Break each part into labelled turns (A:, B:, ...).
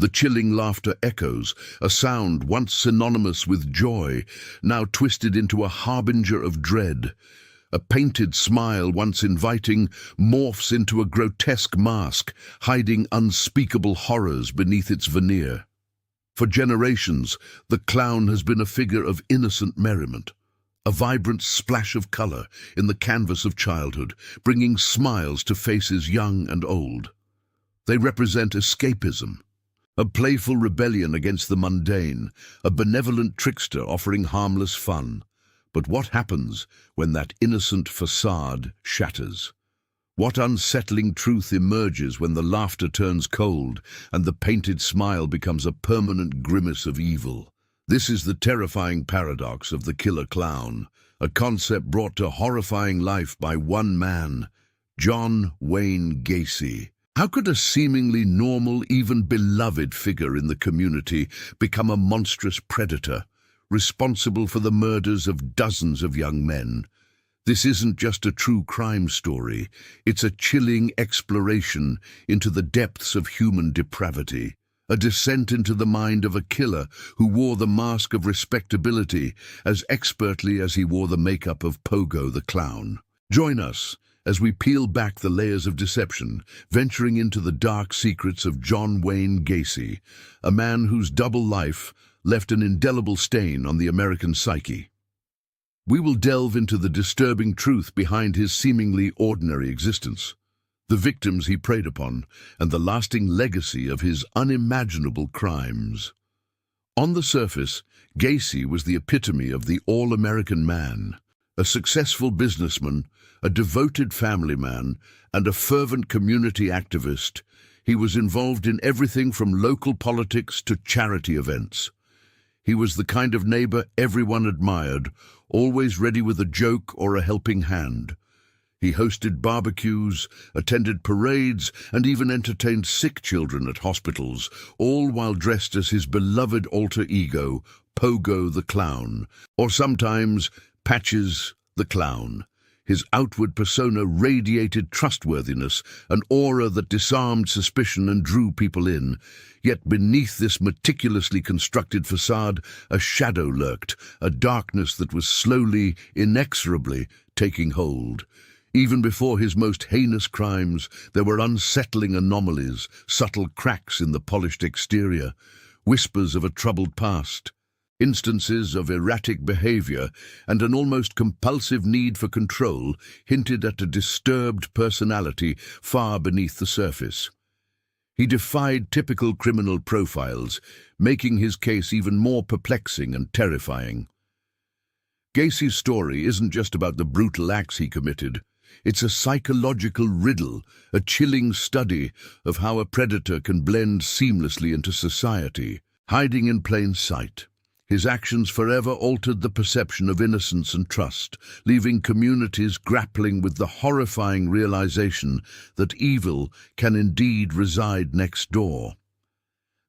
A: The chilling laughter echoes, a sound once synonymous with joy, now twisted into a harbinger of dread. A painted smile, once inviting, morphs into a grotesque mask, hiding unspeakable horrors beneath its veneer. For generations, the clown has been a figure of innocent merriment, a vibrant splash of color in the canvas of childhood, bringing smiles to faces young and old. They represent escapism, a playful rebellion against the mundane, a benevolent trickster offering harmless fun. But what happens when that innocent facade shatters? What unsettling truth emerges when the laughter turns cold and the painted smile becomes a permanent grimace of evil? This is the terrifying paradox of the killer clown, a concept brought to horrifying life by one man, John Wayne Gacy. How could a seemingly normal, even beloved figure in the community become a monstrous predator, responsible for the murders of dozens of young men? This isn't just a true crime story, it's a chilling exploration into the depths of human depravity, a descent into the mind of a killer who wore the mask of respectability as expertly as he wore the makeup of Pogo the Clown. Join us as we peel back the layers of deception, venturing into the dark secrets of John Wayne Gacy, a man whose double life left an indelible stain on the American psyche. We will delve into the disturbing truth behind his seemingly ordinary existence, the victims he preyed upon, and the lasting legacy of his unimaginable crimes. On the surface, Gacy was the epitome of the all-American man, a successful businessman, a devoted family man, and a fervent community activist. He was involved in everything from local politics to charity events. He was the kind of neighbor everyone admired, always ready with a joke or a helping hand. He hosted barbecues, attended parades, and even entertained sick children at hospitals, all while dressed as his beloved alter ego, Pogo the Clown, or sometimes Patches the Clown. His outward persona radiated trustworthiness, an aura that disarmed suspicion and drew people in. Yet beneath this meticulously constructed facade, a shadow lurked, a darkness that was slowly, inexorably taking hold. Even before his most heinous crimes, there were unsettling anomalies, subtle cracks in the polished exterior, whispers of a troubled past, instances of erratic behavior, and an almost compulsive need for control hinted at a disturbed personality far beneath the surface. He defied typical criminal profiles, making his case even more perplexing and terrifying. Gacy's story isn't just about the brutal acts he committed. It's a psychological riddle, a chilling study of how a predator can blend seamlessly into society, hiding in plain sight. His actions forever altered the perception of innocence and trust, leaving communities grappling with the horrifying realization that evil can indeed reside next door.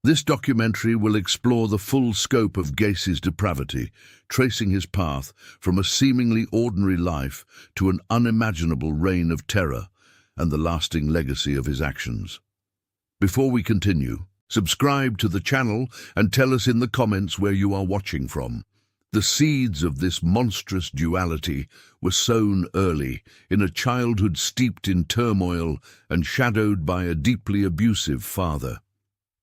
A: This documentary will explore the full scope of Gacy's depravity, tracing his path from a seemingly ordinary life to an unimaginable reign of terror and the lasting legacy of his actions. Before we continue, subscribe to the channel and tell us in the comments where you are watching from. The seeds of this monstrous duality were sown early, in a childhood steeped in turmoil and shadowed by a deeply abusive father.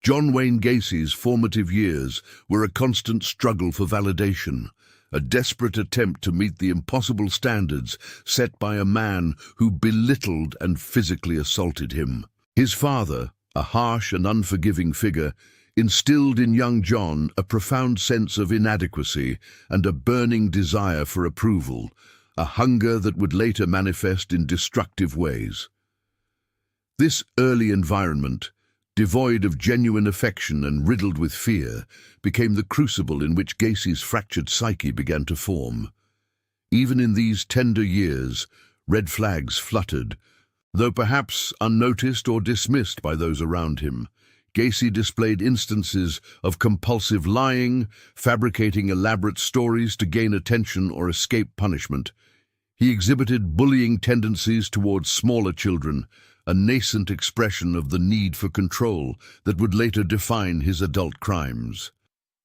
A: John Wayne Gacy's formative years were a constant struggle for validation, a desperate attempt to meet the impossible standards set by a man who belittled and physically assaulted him. His father, a harsh and unforgiving figure, instilled in young John a profound sense of inadequacy and a burning desire for approval, a hunger that would later manifest in destructive ways. This early environment, devoid of genuine affection and riddled with fear, became the crucible in which Gacy's fractured psyche began to form. Even in these tender years, red flags fluttered. Though perhaps unnoticed or dismissed by those around him, Gacy displayed instances of compulsive lying, fabricating elaborate stories to gain attention or escape punishment. He exhibited bullying tendencies towards smaller children, a nascent expression of the need for control that would later define his adult crimes.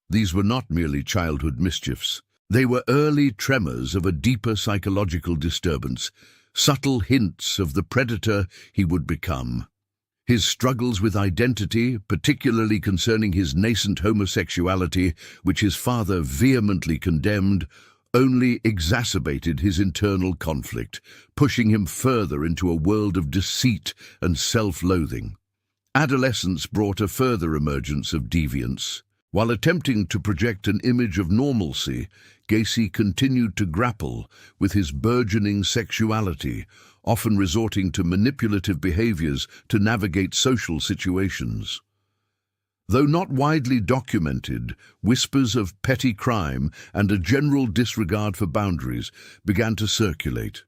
A: These were not merely childhood mischiefs. They were early tremors of a deeper psychological disturbance, subtle hints of the predator he would become. His struggles with identity, particularly concerning his nascent homosexuality, which his father vehemently condemned, only exacerbated his internal conflict, pushing him further into a world of deceit and self-loathing. Adolescence brought a further emergence of deviance. While attempting to project an image of normalcy, Gacy continued to grapple with his burgeoning sexuality, often resorting to manipulative behaviors to navigate social situations. Though not widely documented, whispers of petty crime and a general disregard for boundaries began to circulate.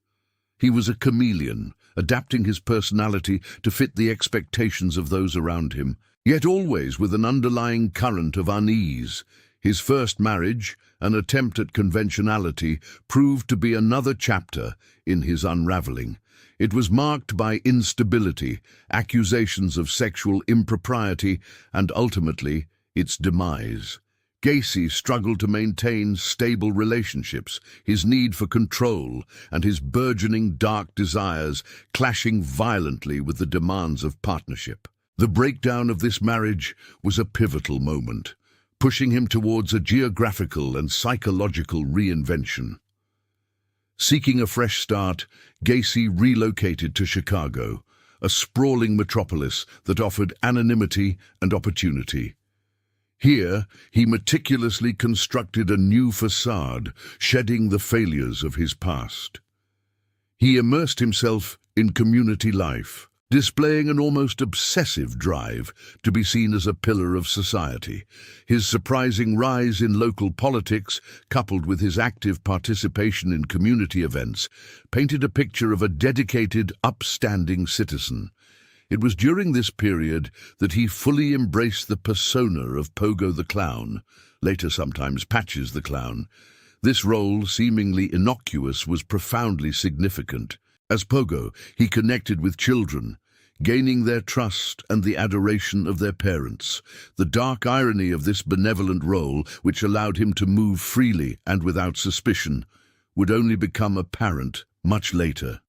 A: He was a chameleon, adapting his personality to fit the expectations of those around him, yet always with an underlying current of unease. His first marriage, an attempt at conventionality, proved to be another chapter in his unraveling. It was marked by instability, accusations of sexual impropriety, and ultimately, its demise. Gacy struggled to maintain stable relationships, his need for control and his burgeoning dark desires clashing violently with the demands of partnership. The breakdown of this marriage was a pivotal moment, pushing him towards a geographical and psychological reinvention. Seeking a fresh start, Gacy relocated to Chicago, a sprawling metropolis that offered anonymity and opportunity. Here, he meticulously constructed a new facade, shedding the failures of his past. He immersed himself in community life, displaying an almost obsessive drive to be seen as a pillar of society. His surprising rise in local politics, coupled with his active participation in community events, painted a picture of a dedicated, upstanding citizen. It was during this period that he fully embraced the persona of Pogo the Clown, later sometimes Patches the Clown. This role, seemingly innocuous, was profoundly significant. As Pogo, he connected with children, gaining their trust and the adoration of their parents. The dark irony of this benevolent role, which allowed him to move freely and without suspicion, would only become apparent much later.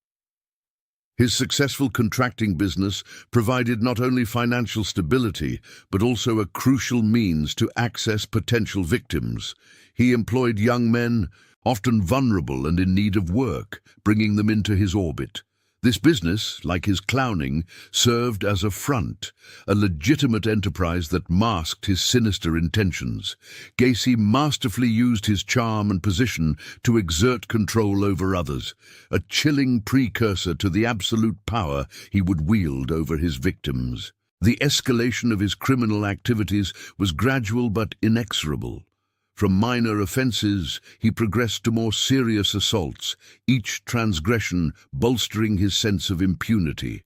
A: His successful contracting business provided not only financial stability, but also a crucial means to access potential victims. He employed young men, often vulnerable and in need of work, bringing them into his orbit. This business, like his clowning, served as a front, a legitimate enterprise that masked his sinister intentions. Gacy masterfully used his charm and position to exert control over others, a chilling precursor to the absolute power he would wield over his victims. The escalation of his criminal activities was gradual but inexorable. From minor offenses, he progressed to more serious assaults, each transgression bolstering his sense of impunity.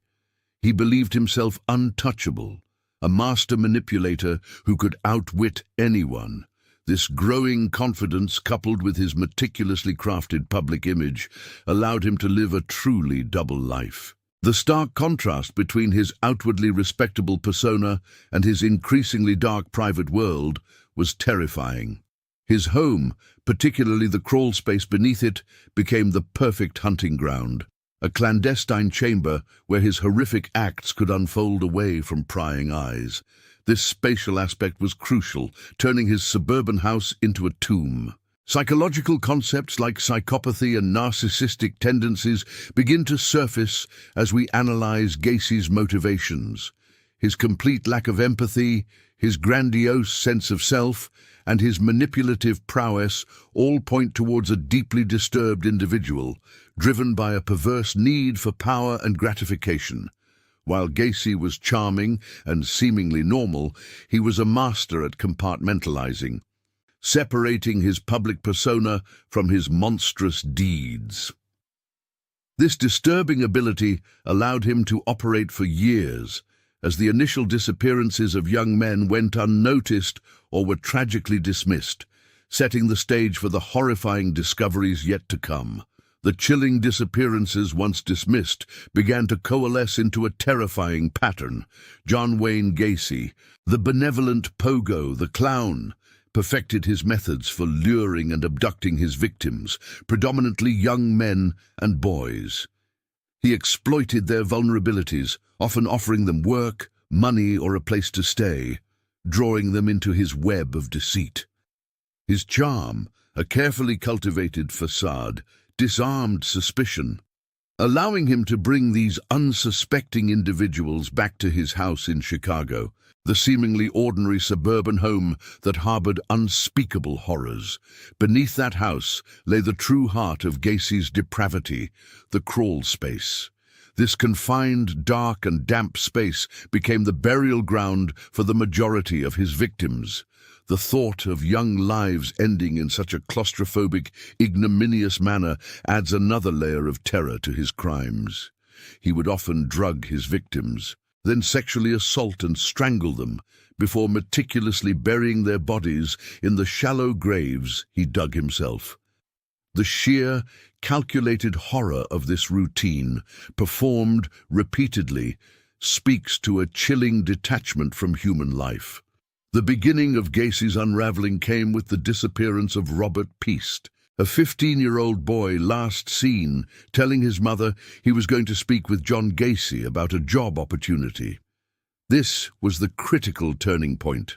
A: He believed himself untouchable, a master manipulator who could outwit anyone. This growing confidence, coupled with his meticulously crafted public image, allowed him to live a truly double life. The stark contrast between his outwardly respectable persona and his increasingly dark private world was terrifying. His home, particularly the crawl space beneath it, became the perfect hunting ground, a clandestine chamber where his horrific acts could unfold away from prying eyes. This spatial aspect was crucial, turning his suburban house into a tomb. Psychological concepts like psychopathy and narcissistic tendencies begin to surface as we analyze Gacy's motivations. His complete lack of empathy, his grandiose sense of self, and his manipulative prowess all point towards a deeply disturbed individual, driven by a perverse need for power and gratification. While Gacy was charming and seemingly normal, he was a master at compartmentalizing, separating his public persona from his monstrous deeds. This disturbing ability allowed him to operate for years, as the initial disappearances of young men went unnoticed or were tragically dismissed, setting the stage for the horrifying discoveries yet to come. The chilling disappearances once dismissed began to coalesce into a terrifying pattern. John Wayne Gacy, the benevolent Pogo, the clown, perfected his methods for luring and abducting his victims, predominantly young men and boys. He exploited their vulnerabilities, often offering them work, money, or a place to stay, drawing them into his web of deceit. His charm, a carefully cultivated facade, disarmed suspicion, allowing him to bring these unsuspecting individuals back to his house in Chicago, the seemingly ordinary suburban home that harbored unspeakable horrors. Beneath that house lay the true heart of Gacy's depravity, the crawl space. This confined, dark and damp space became the burial ground for the majority of his victims. The thought of young lives ending in such a claustrophobic, ignominious manner adds another layer of terror to his crimes. He would often drug his victims, then sexually assault and strangle them, before meticulously burying their bodies in the shallow graves he dug himself. The sheer, calculated horror of this routine, performed repeatedly, speaks to a chilling detachment from human life. The beginning of Gacy's unraveling came with the disappearance of Robert Piest, a 15-year-old boy last seen telling his mother he was going to speak with John Gacy about a job opportunity. This was the critical turning point.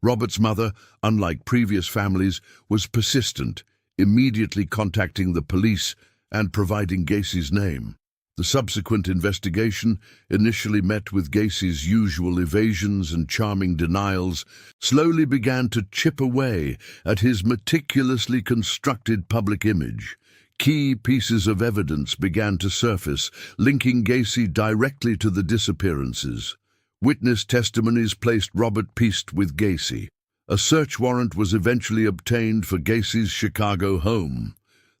A: Robert's mother, unlike previous families, was persistent, immediately contacting the police and providing Gacy's name. The subsequent investigation, initially met with Gacy's usual evasions and charming denials, slowly began to chip away at his meticulously constructed public image. Key pieces of evidence began to surface, linking Gacy directly to the disappearances. Witness testimonies placed Robert Piest with Gacy. A search warrant was eventually obtained for Gacy's Chicago home.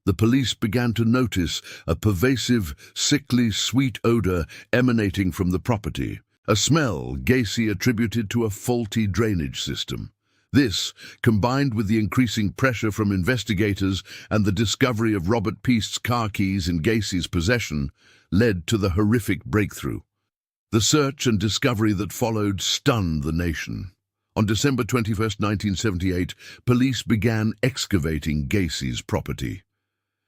A: The police began to notice a pervasive, sickly, sweet odor emanating from the property, a smell Gacy attributed to a faulty drainage system. This, combined with the increasing pressure from investigators and the discovery of Robert Piest's car keys in Gacy's possession, led to the horrific breakthrough. The search and discovery that followed stunned the nation. On December 21, 1978, police began excavating Gacy's property.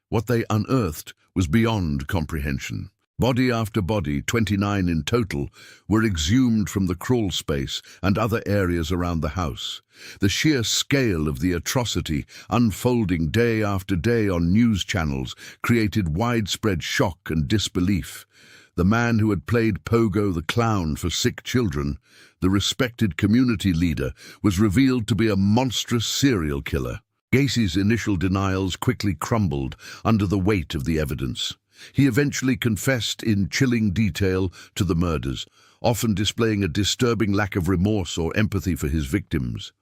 A: What they unearthed was beyond comprehension. Body after body, 29 in total, were exhumed from the crawl space and other areas around the house. The sheer scale of the atrocity, unfolding day after day on news channels, created widespread shock and disbelief. The man who had played Pogo the clown for sick children, the respected community leader, was revealed to be a monstrous serial killer. Gacy's initial denials quickly crumbled under the weight of the evidence. He eventually confessed in chilling detail to the murders, often displaying a disturbing lack of remorse or empathy for his victims.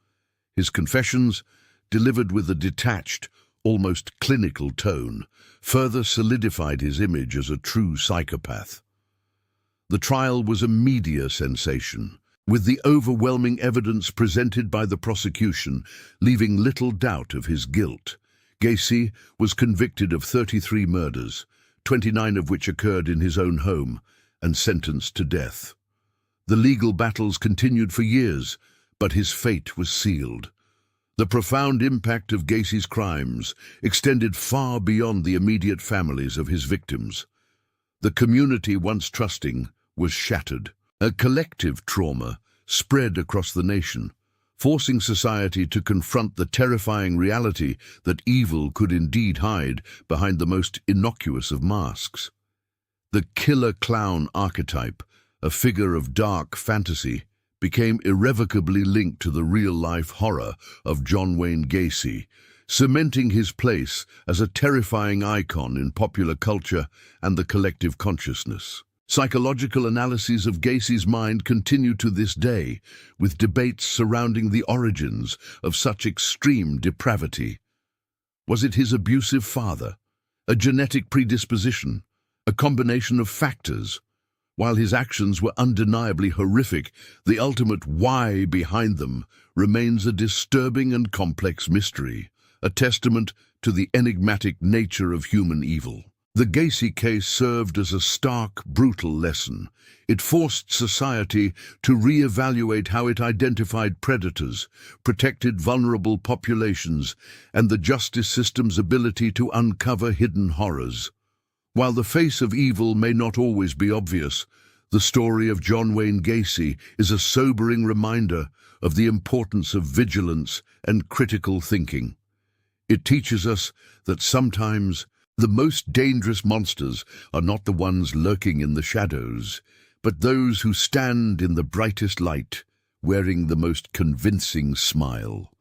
A: His confessions, delivered with a detached, almost clinical tone, further solidified his image as a true psychopath. The trial was a media sensation, with the overwhelming evidence presented by the prosecution leaving little doubt of his guilt. Gacy was convicted of 33 murders, 29 of which occurred in his own home, and sentenced to death. The legal battles continued for years, but his fate was sealed. The profound impact of Gacy's crimes extended far beyond the immediate families of his victims. The community, once trusting, was shattered. A collective trauma spread across the nation, forcing society to confront the terrifying reality that evil could indeed hide behind the most innocuous of masks. The killer clown archetype, a figure of dark fantasy, became irrevocably linked to the real-life horror of John Wayne Gacy, cementing his place as a terrifying icon in popular culture and the collective consciousness. Psychological analyses of Gacy's mind continue to this day, with debates surrounding the origins of such extreme depravity. Was it his abusive father, a genetic predisposition, a combination of factors? While his actions were undeniably horrific, the ultimate why behind them remains a disturbing and complex mystery. a testament to the enigmatic nature of human evil. The Gacy case served as a stark, brutal lesson. It forced society to re-evaluate how it identified predators, protected vulnerable populations, and the justice system's ability to uncover hidden horrors. While the face of evil may not always be obvious, the story of John Wayne Gacy is a sobering reminder of the importance of vigilance and critical thinking. It teaches us that sometimes the most dangerous monsters are not the ones lurking in the shadows, but those who stand in the brightest light, wearing the most convincing smile.